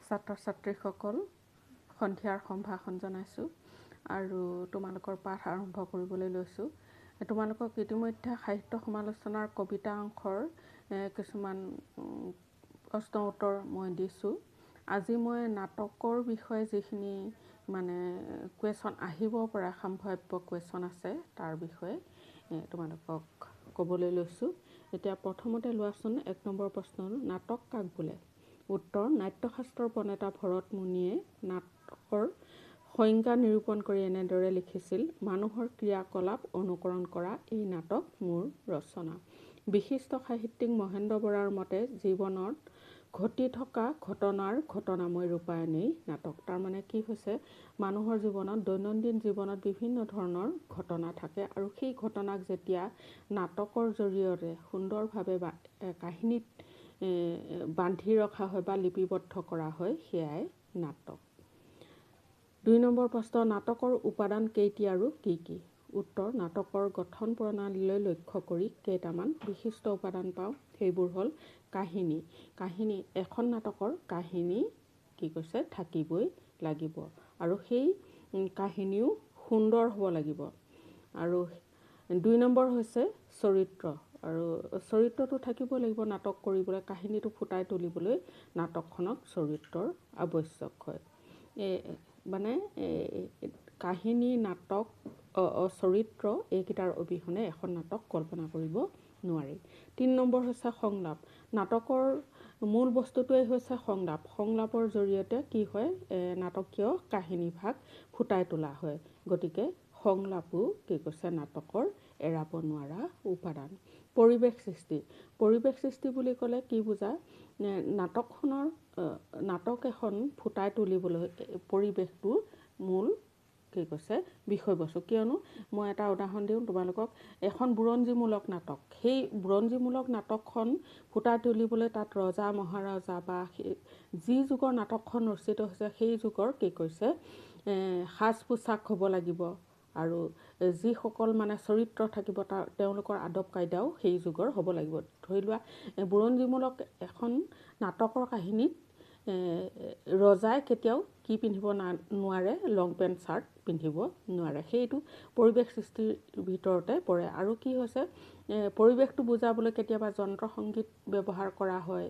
ছাত্ৰ-ছাত্ৰীসকল সন্ধিয়াৰ সম্ভাষণ জনাইছোঁ আৰু তোমালোকৰ পাঠ আৰম্ভ কৰিবলৈ লৈছোঁ। তোমালোকক ইতিমধ্যে সাহিত্য সমালোচনাৰ কবিতা অংশৰ কিছুমান প্ৰশ্ন উত্তৰ মই দিছোঁ। আজি মই নাটকৰ বিষয়ে যিখিনি মানে কুৱেশ্যন আহিব পৰা সম্ভাৱ্য কুৱেশ্যন আছে তাৰ বিষয়ে তোমালোকক ক'বলৈ লৈছোঁ। এতিয়া প্ৰথমতে লোৱাচোন 1 নম্বৰ প্ৰশ্ন, নাটক কাক বোলে? উত্তৰ, নাট্যশাস্ত্ৰৰ প্ৰণেতা ভৰত মুনিয়ে নাটকৰ সংজ্ঞা নিৰূপণ কৰি এনেদৰে লিখিছিল: মানুহৰ ক্ৰিয়াকলাপ অনুকৰণ কৰা এই নাটক মোৰ ৰচনা। বিশিষ্ট সাহিত্যিক মহেন্দ্ৰ বৰাৰ মতে জীৱনত ঘটি থকা ঘটনাৰ ঘটনাময় ৰূপায়ণেই নাটক। তাৰমানে কি হৈছে, মানুহৰ জীৱনত দৈনন্দিন জীৱনত বিভিন্ন ধৰণৰ ঘটনা থাকে আৰু সেই ঘটনাক যেতিয়া নাটকৰ জৰিয়তে সুন্দৰভাৱে কাহিনীত বান্ধি ৰখা হয় বা লিপিবদ্ধ কৰা হয়, সেয়াই নাটক। 2 নম্বৰ প্ৰশ্ন, নাটকৰ উপাদান কেইটি আৰু কি কি? উত্তৰ, নাটকৰ গঠন প্ৰণালীলৈ লক্ষ্য কৰি কেইটামান বিশিষ্ট উপাদান পাওঁ। সেইবোৰ হ'ল কাহিনী। এখন নাটকৰ কাহিনী কি কৈছে থাকিবই লাগিব আৰু সেই কাহিনীও সুন্দৰ হ'ব লাগিব। আৰু 2 নম্বৰ হৈছে চৰিত্ৰ, আৰু চৰিত্ৰটো থাকিব লাগিব নাটক কৰিবলৈ, কাহিনীটো ফুটাই তুলিবলৈ নাটকখনক চৰিত্ৰৰ আৱশ্যক হয়। মানে কাহিনী, নাটক, চৰিত্ৰ এইকেইটাৰ অবিহনে এখন নাটক কল্পনা কৰিব নোৱাৰি। 3 নম্বৰ হৈছে সংলাপ। নাটকৰ মূল বস্তুটোৱেই হৈছে সংলাপ। সংলাপৰ জৰিয়তে কি হয়, নাটকীয় কাহিনীভাগ ফুটাই তোলা হয়। গতিকে সংলাপো কি কৈছে নাটকৰ এৰাব নোৱাৰা উপাদান। পৰিৱেশ সৃষ্টি। পৰিৱেশ সৃষ্টি বুলি ক'লে কি বুজায়, নাটক এখন ফুটাই তুলিবলৈ পৰিৱেশটো মূল কি কৈছে বিষয়বস্তু। কিয়নো মই এটা উদাহৰণ দিওঁ তোমালোকক, এখন বুৰঞ্জীমূলক নাটক, সেই বুৰঞ্জীমূলক নাটকখন ফুটাই তুলিবলৈ তাত ৰজা মহাৰজা বা যি যুগৰ নাটকখন ৰচিত হৈছে সেই যুগৰ কি কৈছে সাজ পোছাক হ'ব লাগিব আৰু যিসকল মানে চৰিত্ৰ থাকিব তেওঁলোকৰ আদব কাইদাও সেই যুগৰ হ'ব লাগিব। ধৰি লোৱা বুৰঞ্জীমূলক এখন নাটকৰ কাহিনীত ৰজাই কেতিয়াও কি পিন্ধিব নোৱাৰে, লং পেণ্ট চাৰ্ট পিন্ধিব নোৱাৰে। সেইটো পৰিৱেশ সৃষ্টিৰ ভিতৰতে পৰে। আৰু কি হৈছে, পৰিৱেশটো বুজাবলৈ কেতিয়াবা যন্ত্ৰ সংগীত ব্যৱহাৰ কৰা হয়।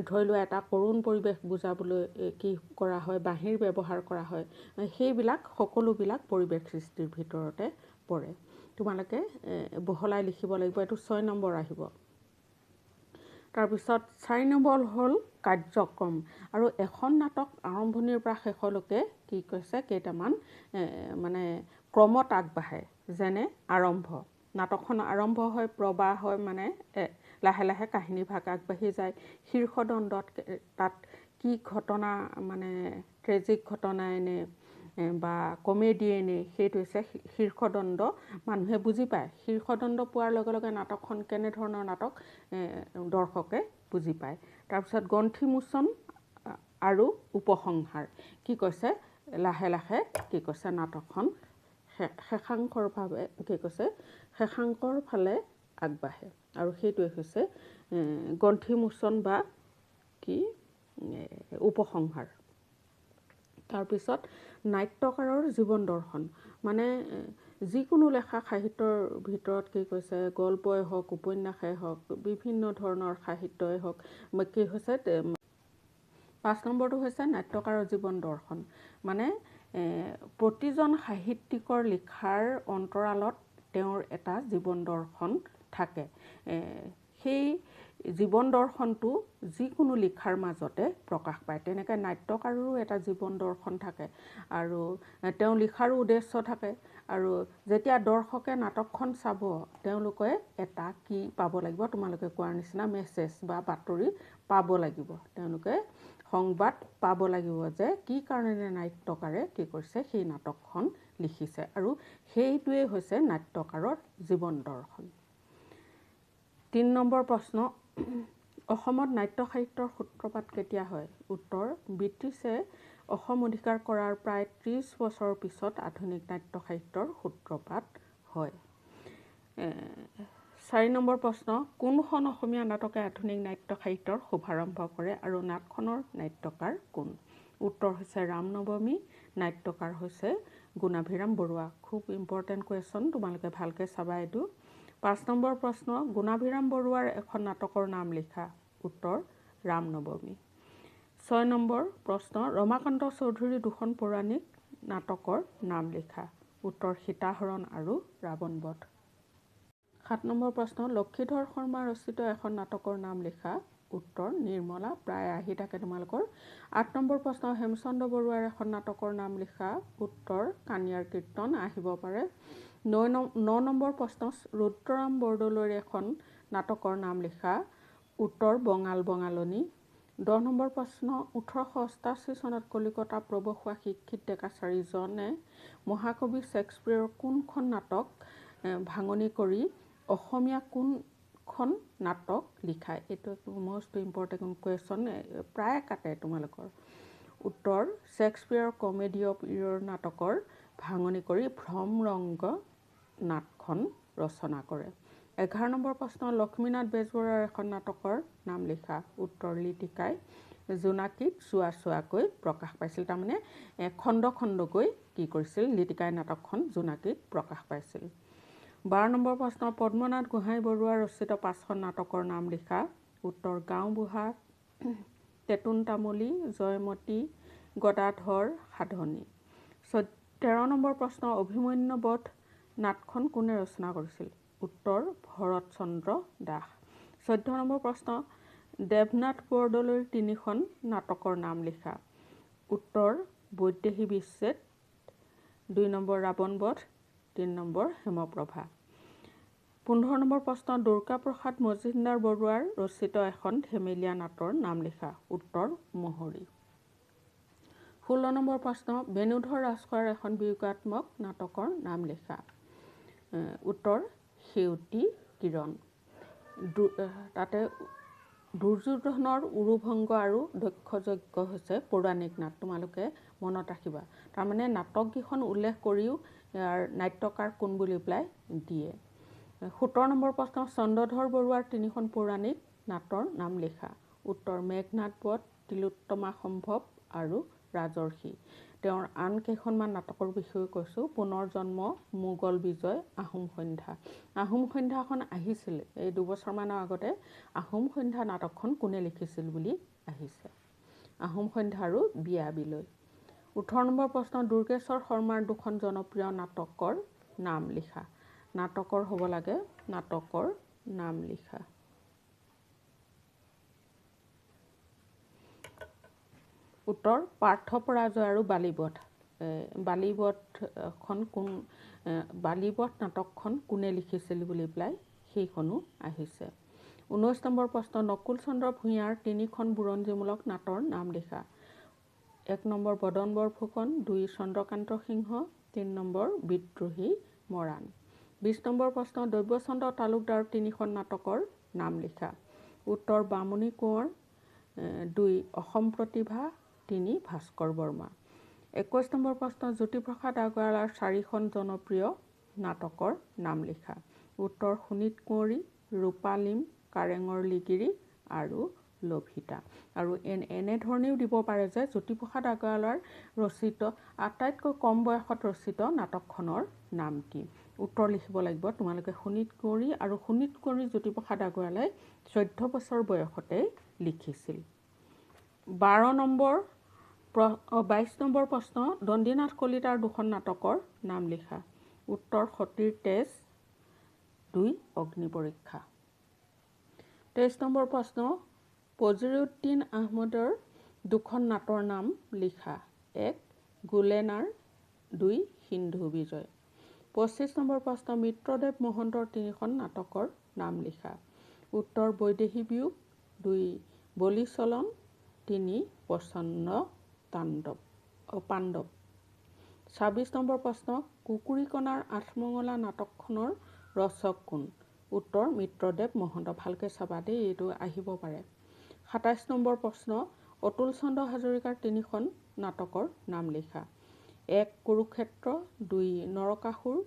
ধৰি লোৱা এটা কৰুণ পৰিৱেশ বুজাবলৈ কি কৰা হয়, বাঁহীৰ ব্যৱহাৰ কৰা হয়। সেইবিলাক সকলোবিলাক পৰিৱেশ সৃষ্টিৰ ভিতৰতে পৰে। তোমালোকে বহলাই লিখিব লাগিব। এইটো 6 নম্বৰ আহিব। তাৰপিছত 4 নম্বৰ হ'ল কাৰ্যক্ৰম। আৰু এখন নাটক আৰম্ভণিৰ পৰা শেষলৈকে কি কৈছে কেইটামান মানে ক্ৰমত আগবাঢ়ে। যেনে আৰম্ভ, নাটকখন আৰম্ভ হয়, প্ৰবাহ হয়, মানে লাহে লাহে কাহিনীভাগ আগবাঢ়ি যায়। শীৰ্ষদণ্ডত তাত কি ঘটনা, মানে ট্ৰেজিক ঘটনাই নে বা কমেডিয়ে নে, সেইটো হৈছে শীৰ্ষদণ্ড। মানুহে বুজি পায়, শীৰ্ষদণ্ড পোৱাৰ লগে লগে নাটকখন কেনেধৰণৰ নাটক দৰ্শকে বুজি পায়। তাৰপিছত গ্ৰন্থিমোচন আৰু উপসংহাৰ। কি কৈছে, লাহে লাহে কি কৈছে নাটকখন শেষাংকৰ ফালে আগবাঢ়ে আৰু সেইটোৱে হৈছে গ্ৰন্থিমোচন বা কি উপসংহাৰ। তাৰপিছত নাট্যকাৰৰ জীৱন দৰ্শন। মানে যিকোনো লেখা সাহিত্যৰ ভিতৰত কি কৈছে, গল্পই হওক, উপন্যাসেই হওক, বিভিন্ন ধৰণৰ সাহিত্যই হওক, কি হৈছে 5 নম্বৰটো হৈছে নাট্যকাৰৰ জীৱন দৰ্শন। মানে প্ৰতিজন সাহিত্যিকৰ লিখাৰ অন্তৰালত তেওঁৰ এটা জীৱন দৰ্শন থাকে। সেই জীৱন দৰ্শনটো যিকোনো লিখাৰ মাজতে প্ৰকাশ পায়। তেনেকৈ নাট্যকাৰৰো এটা জীৱন দৰ্শন থাকে আৰু তেওঁ লিখাৰো উদ্দেশ্য থাকে। আৰু যেতিয়া দৰ্শকে নাটকখন চাব, তেওঁলোকে এটা কি পাব লাগিব, তোমালোকে কোৱাৰ নিচিনা মেছেজ বা বাতৰি পাব লাগিব। তেওঁলোকে সংবাদ পাব লাগিব যে কি কাৰণে নাট্যকাৰে কি কৰিছে, সেই নাটকখন লিখিছে। আৰু সেইটোৱে হৈছে নাট্যকাৰৰ জীৱন দৰ্শন। 3 নম্বৰ প্ৰশ্ন, অসমত নাট্য সাহিত্যৰ সূত্ৰপাত কেতিয়া হয়? উত্তৰ, ব্ৰিটিছে অসম অধিকাৰ কৰাৰ প্ৰায় 30 বছৰৰ পিছত আধুনিক নাট্য সাহিত্যৰ সূত্ৰপাত হয়। 4 নম্বৰ প্ৰশ্ন কোনখন অসমীয়া নাটকে আধুনিক নাট্য সাহিত্যৰ শুভাৰম্ভ কৰে আৰু নাটখনৰ নাট্যকাৰ কোন? উত্তৰ হৈছে ৰামনৱমী, নাট্যকাৰ হৈছে গুণাভিৰাম বৰুৱা। খুব ইম্পৰ্টেণ্ট কুৱেশ্যন, তোমালোকে ভালকৈ চাবা এইটো। 5 নম্বৰ প্ৰশ্ন গুণাভিৰাম বৰুৱাৰ এখন নাটকৰ নাম লিখা। উত্তৰ ৰামনৱমী। 6 নম্বৰ প্ৰশ্ন ৰমাকান্ত চৌধুৰীৰ দুখন পৌৰাণিক নাটকৰ নাম লিখা। উত্তৰ সীতাহৰণ আৰু ৰাৱণবধ। 7 নম্বৰ প্ৰশ্ন লক্ষীধৰ শৰ্মা ৰচিত এখন নাটকৰ নাম লিখা। উত্তৰ নিৰ্মলা। প্ৰায় আহি থাকে তোমালোকৰ। 8 নম্বৰ প্ৰশ্ন হেমচন্দ্ৰ বৰুৱাৰ এখন নাটকৰ নাম লিখা। উত্তৰ কানিয়াৰ কীৰ্তন আহিব পাৰে। 9 নম্বৰ প্ৰশ্ন ৰুদ্ৰৰাম বৰদলৈৰ এখন নাটকৰ নাম লিখা। উত্তৰ বঙাল বঙালনী। 10 নম্বৰ প্ৰশ্ন 1888 চনত কলিকতা প্ৰৱেশ হোৱা শিক্ষিত ডেকা চাৰিজনে মহাকবি শ্বেক্সপিয়েৰৰ কোনখন নাটক ভাঙনি কৰি অসমীয়া কোনখন নাটক লিখায়? এইটো মষ্ট ইম্পৰ্টেণ্ট কুৱেশ্যন, প্ৰায় কাটে তোমালোকৰ। উত্তৰ শ্বেক্সপিয়েৰৰ কমেডি অফ ইৰৰ নাটকৰ ভাঙনি কৰি ভ্ৰমৰংগ নাটখন ৰচনা কৰে। 11 নম্বৰ প্ৰশ্ন লক্ষ্মীনাথ বেজবৰুৱাৰ এখন নাটকৰ নাম লিখা। উত্তৰ লিটিকাই জোনাকীত চোৱা চোৱাকৈ প্ৰকাশ পাইছিল। তাৰমানে খণ্ড খণ্ডকৈ কি কৰিছিল, লিটিকাই নাটকখন জোনাকীত প্ৰকাশ পাইছিল। 12 নম্বৰ প্ৰশ্ন পদ্মনাথ গোহাঁই বৰুৱা ৰচিত 5খন নাটকৰ নাম লিখা। উত্তৰ গাঁওবুঢ়া, তেতুন তামুলী, জয়মতী, গদাধৰ সাধনী। 13 নম্বৰ প্ৰশ্ন অভিমন্যুবধ নাটখন কোনে ৰচনা কৰিছিল? উত্তৰ ভৰতচন্দ্ৰ দাস। 14 নম্বৰ প্ৰশ্ন দেৱনাথ বৰদলৈৰ 3খন নাটকৰ নাম লিখা। উত্তৰ বৈদেহী বিচ্ছেদ, 2 নম্বৰ ৰাৱণবধ, 3 নম্বৰ হেমপ্ৰভা। 15 নম্বৰ প্ৰশ্ন দুৰ্গাপ্ৰসাদ মজুমদাৰ বৰুৱাৰ ৰচিত এখন ধেমেলীয়া নাটৰ নাম লিখা। উত্তৰ মহৰী। 16 নম্বৰ প্ৰশ্ন বেণুধৰ ৰাজখোৱাৰ এখন বিয়োগাত্মক নাটকৰ নাম লিখা। উত্তৰ সেউতী কিৰণ। তাতে দুৰ্যোধনৰ উৰুভংগ আৰু দক্ষযজ্ঞ হৈছে পৌৰাণিক নাট, তোমালোকে মনত ৰাখিবা। তাৰমানে নাটককেইখন উল্লেখ কৰিও ইয়াৰ নাট্যকাৰ কোন বুলি পেলাই দিয়ে। 17 নম্বৰ প্ৰশ্ন চন্দ্ৰধৰ বৰুৱাৰ 3খন পৌৰাণিক নাটৰ নাম লিখা। উত্তৰ মেঘনাদ বধ, তিলোত্তমা সম্ভৱ আৰু ৰাজৰ্ষি। তেওঁৰ আন কেইখনমান নাটকৰ বিষয়ে কৈছোঁ। পুনৰ জন্ম, মোগল বিজয়, আহোম সন্ধ্যা। আহোম সন্ধ্যাখন আহিছিল এই 2 বছৰমানৰ আগতে। আহোম সন্ধ্যা নাটকখন কোনে লিখিছিল বুলি আহিছে। আহোম সন্ধ্যা আৰু বিয়া বিলৈ। 18 নম্বৰ প্ৰশ্ন দুৰ্গেশ্বৰ শৰ্মাৰ 2খন জনপ্ৰিয় নাটকৰ নাম লিখা। নাটকৰ হ'ব লাগে, নাটকৰ নাম লিখা। উত্তৰ পাৰ্থপৰাজয় আৰু বালিবধ। বালিবধ নাটকখন কোনে লিখিছিল বুলি পেলাই সেইখনো আহিছে। 19 নম্বৰ প্ৰশ্ন নকুল চন্দ্ৰ ভূঞাৰ 3খন বুৰঞ্জীমূলক নাটৰ নাম লিখা। 1 নম্বৰ বদন বৰফুকন, 2 চন্দ্ৰকান্ত সিংহ, 3 নম্বৰ বিদ্ৰোহী মৰাণ। 20 নম্বৰ প্ৰশ্ন দৈব্যচন্দ্ৰ তালুকদাৰৰ 3খন নাটকৰ নাম লিখা। উত্তৰ বামুণী কোঁৱৰ, 2 অসম প্ৰতিভা, 3 ভাস্কৰ বৰ্মা। 21 নম্বৰ প্ৰশ্ন জ্যোতিপ্ৰসাদ আগৰৱালাৰ 4খন জনপ্ৰিয় নাটকৰ নাম লিখা। উত্তৰ সোণিত কুঁৱৰী, ৰূপালিম, কাৰেঙৰ লিগিৰি আৰু লভিতা। আৰু এনেধৰণেও দিব পাৰে যে জ্যোতিপ্ৰসাদ আগৰৱালাৰ ৰচিত আটাইতকৈ কম বয়সত ৰচিত নাটকখনৰ নাম কি। উত্তৰ লিখিব লাগিব তোমালোকে সোণিত কুঁৱৰী, আৰু সোণিত কুঁৱৰী জ্যোতিপ্ৰসাদ আগৰৱালাই 14 বছৰ বয়সতে লিখিছিল। 22 নম্বৰ প্ৰশ্ন দণ্ডিনাথ কলিতাৰ 2খন নাটকৰ নাম লিখা। উত্তৰ সতীৰ তেজ, 2 অগ্নি পৰীক্ষা। 23 নম্বৰ প্ৰশ্ন পজিৰুদ্দিন আহমদৰ 2খন নাটৰ নাম লিখা। 1 গুলেনাৰ, 2 সিন্ধু বিজয়। 25 নম্বৰ প্ৰশ্ন মিত্ৰদেৱ মহন্তৰ 3খন নাটকৰ নাম লিখা। উত্তৰ বৈদেহী বিয়োগ, 2 বলিচলন, 3 প্ৰচ্ছন্ন পাণ্ডৱ। 26 নম্বৰ প্ৰশ্ন কুকুৰীকণাৰ আঠমঙলা নাটকখনৰ ৰচক কোন। উত্তৰ মিত্ৰদেৱ মহন্ত। ভালকৈ চাবা দেই, এইটো আহিব পাৰে। 27 নম্বৰ প্ৰশ্ন অতুল চন্দ্ৰ হাজৰিকাৰ 3খন নাটকৰ নাম লিখা। 1 কুৰুক্ষেত্ৰ, 2 নৰকাসুৰ,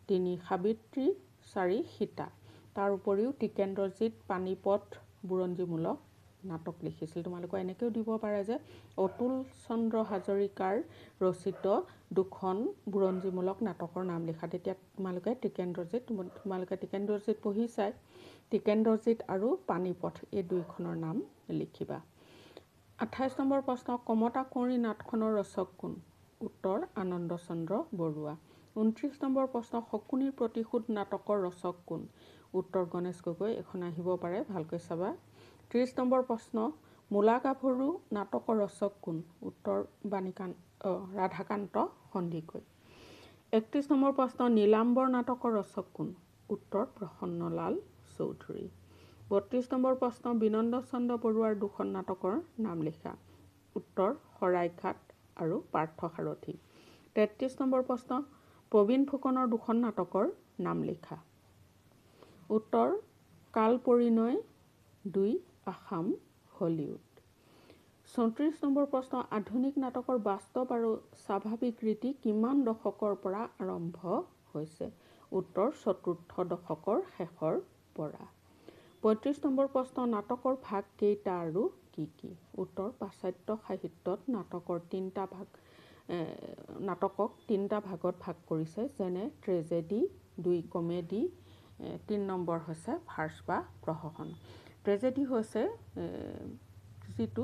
3 সাবিত্ৰী, 4 সীতা। তাৰ উপৰিও টিকেন্দ্ৰজিৎ পানিপথ বুৰঞ্জীমূলক নাটক লিখিছিল। তোমালোকে এনেকৈও দিব পাৰে যে অতুল চন্দ্ৰ হাজৰিকাৰ ৰচিত 2খন বুৰঞ্জীমূলক নাটকৰ নাম লিখা। তেতিয়া তোমালোকে টিকেন্দ্ৰজিৎ পঢ়িছাই, টিকেন্দ্ৰজিৎ আৰু পানিপথ এই 2খনৰ নাম লিখিবা। 28 নম্বৰ প্ৰশ্ন, কমতা কুঁৱৰী নাটখনৰ ৰচক কোন? উত্তৰ আনন্দ চন্দ্ৰ বৰুৱা। 29 নম্বৰ প্ৰশ্ন, শকুনিৰ প্ৰতিশোধ নাটকৰ ৰচক কোন? উত্তৰ গণেশ গগৈ। এখন আহিব পাৰে, ভালকৈ চাবা। 30 নম্বৰ প্ৰশ্ন, মূলা গাভৰু নাটকৰ ৰচক কোন? উত্তৰ ৰাধাকান্ত সন্দিকৈ। 31 নম্বৰ প্ৰশ্ন, নীলাম্বৰ নাটকৰ ৰচক কোন? উত্তৰ প্ৰসন্নলাল চৌধুৰী। 32 নম্বৰ প্ৰশ্ন, বিনন্দ চন্দ্ৰ বৰুৱাৰ 2খন নাটকৰ নাম লিখা। উত্তৰ শৰাইঘাট আৰু পাৰ্থসাৰথী। 33 নম্বৰ প্ৰশ্ন, প্ৰবীণ ফুকনৰ 2খন নাটকৰ নাম লিখা। উত্তৰ কাল পৰিণয় 2 আসাম হলিউড। 34 নম্বৰ প্ৰশ্ন, আধুনিক নাটকৰ বাস্তৱ আৰু স্বাভাৱিক ৰীতি কিমান দশকৰ পৰা আৰম্ভ হৈছে? উত্তৰ 4ৰ্থ দশকৰ শেষৰ পৰা। 35 নম্বৰ প্ৰশ্ন, নাটকৰ ভাগ কেইটা আৰু কি কি? উত্তৰ পাশ্চাত্য সাহিত্যত নাটকক 3টা ভাগত ভাগ কৰিছে, যেনে ট্ৰেজেডি, 2 কমেডি, 3 নম্বৰ হৈছে ফাৰ্চ বা প্ৰহসন। ট্ৰেজেডি হৈছে যিটো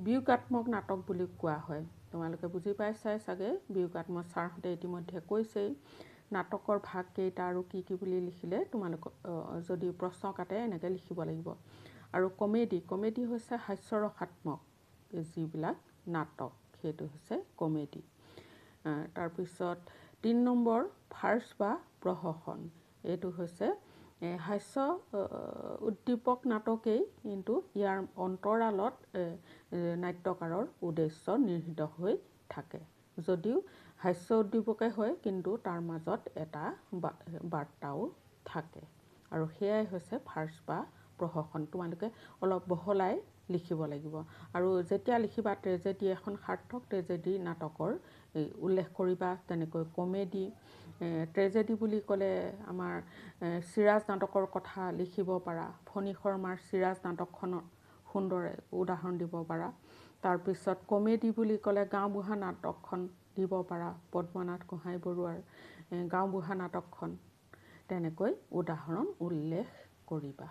বিয়োগাত্মক নাটক বুলি কোৱা হয়। তোমালোকে বুজি পাইছাই চাগে, বিয়োগাত্মক ছাৰহঁতে ইতিমধ্যে কৈছেই। নাটকৰ ভাগ কেইটা আৰু কি কি বুলি লিখিলে তোমালোক যদি প্ৰশ্ন কাটে এনেকৈ লিখিব লাগিব। আৰু কমেডি হৈছে হাস্যৰসাত্মক যিবিলাক নাটক, সেইটো হৈছে কমেডি। তাৰপিছত 3 নম্বৰ ফাৰ্চ বা প্ৰহসন, এইটো হৈছে হাস্য উদ্দীপক নাটকেই, কিন্তু ইয়াৰ অন্তৰালত নাট্যকাৰৰ উদ্দেশ্য নিহিত হৈ থাকে। যদিও হাস্য উদ্দীপকে হয়, কিন্তু তাৰ মাজত এটা বাৰ্তাও থাকে, আৰু সেয়াই হৈছে ফাৰ্চ বা প্ৰহসন। তোমালোকে অলপ বহলাই লিখিব লাগিব। আৰু যেতিয়া লিখিবা ট্ৰেজেডি, এখন সাৰ্থক ট্ৰেজেডি নাটকৰ উল্লেখ কৰিবা। তেনেকৈ কমেডি, ট্ৰেজেডি বুলি ক'লে আমাৰ চিৰাজ নাটকৰ কথা লিখিব পাৰা। ফণী শৰ্মাৰ চিৰাজ নাটকখনৰ সুন্দৰ উদাহৰণ দিব পাৰা। তাৰপিছত কমেডি বুলি ক'লে গাঁওবুঢ়া নাটকখন দিব পাৰা, পদ্মনাথ গোহাঁই বৰুৱাৰ গাঁওবুঢ়া নাটকখন। তেনেকৈ উদাহৰণ উল্লেখ কৰিবা।